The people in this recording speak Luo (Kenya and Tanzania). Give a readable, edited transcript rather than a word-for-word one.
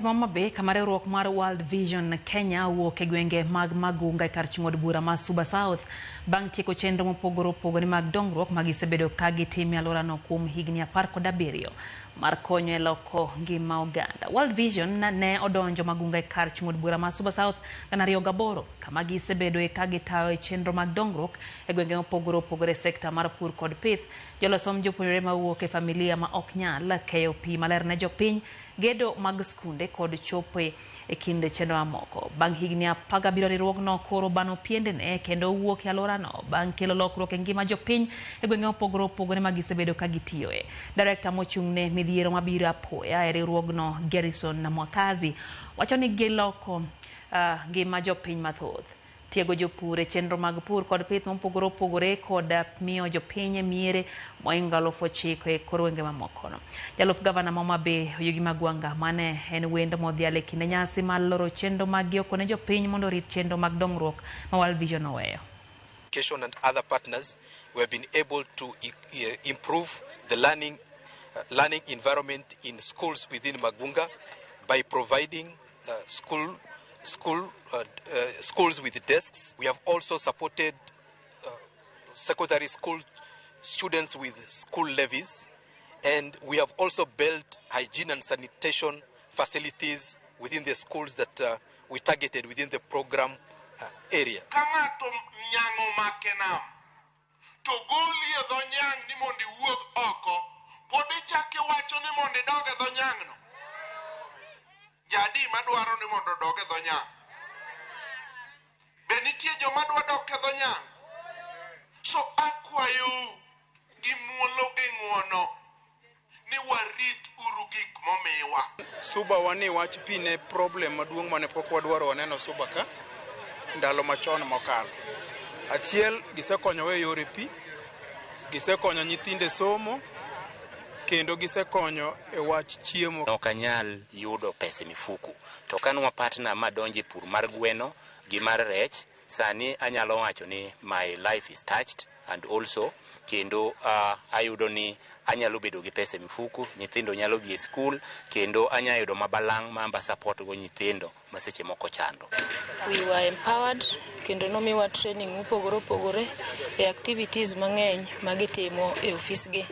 Mama be kamare ruok mar World Vision Kenya wuok e gwenge mag Magunga e kar chung'od bura ma Suba South bang' tieko chenro mopogore opogore mag dongruok ma gisebedo ka gitimo e alworano kuom higni 17 mar konyo e loko ngima oganda. World Vision ne odonjo Magunga e kar chung'od bura ma Suba South 2008 kama gisebedo ka gitayo chenro mag dongruok e gwenge mopogore opogore sekta mar pur kod pith, jolosom jopuonjre mawuok e familia ma ok nyal keyo pi maler ne jopiny, gedo mag skunde kod chopo e kinde chenro mamoko. Bang' higni 17 riwruogno koro bano piendene kendo wuok e alworano bang' kelo lokruok e ngima jopiny e gwenge mopogore opogore ma gisebedo ka gitiyoe. Director mochung'ne midhiero mabiro apoya e riwruogno Garrison Mwakazi wacho ni giloko ngima jopiny mathoth, tiego jopur e chenro mag pur kod pith mopogore opogore kod miyo jopiny miere moingo 9,000 e kor gwenge mamoko. Jalup gavana ma Homa Bay Oyugi Magwanga mane en wendo modhial e kinde nyasi mar loro chenro mag okone jopiny mondo orit chenro mag dongruok ma World Vision oweyo. Education and other partners, we have been able to improve the learning environment in schools within Magunga by providing schools with desks. We have also supported secondary school students with school levies, and we have also built hygiene and sanitation facilities within the schools that we targeted within the program area. Kangato nyango makenam to goli e dho nyang ni mondi wuog oko podi chake wacho ni mondi doge dho nyang no jadi madwaro ni mondo doge dho nyang be nitie joma dwa doge dho nyang so akwayo gi muolo gi ng'uono ni warit uru gik momiwa. Suba wani wach pi ne problem maduong' mane pok wadwaro waneno Suba ka ndalo machon mokalo. Achiel gisekonyo e yore pi, gisekonyo nyithinde somo, kendo gisekonyo e wach chiemo. Ok anyal yudo pesa mifuku to kanwa partner madonje pur mar gweno gi mar rech, sani anyalo wacho ni my life is touched, and also kendo ayudo ni anyalo bedo gi pesa mifuku, nyithindo nyalo dhi e school, kendo anyalo yudo mabalang' mamba support go nyithindo maseche moko chando. We were empowered kendo nomiwa training mopogore opogore e activities mang'eny magitimo e office gi.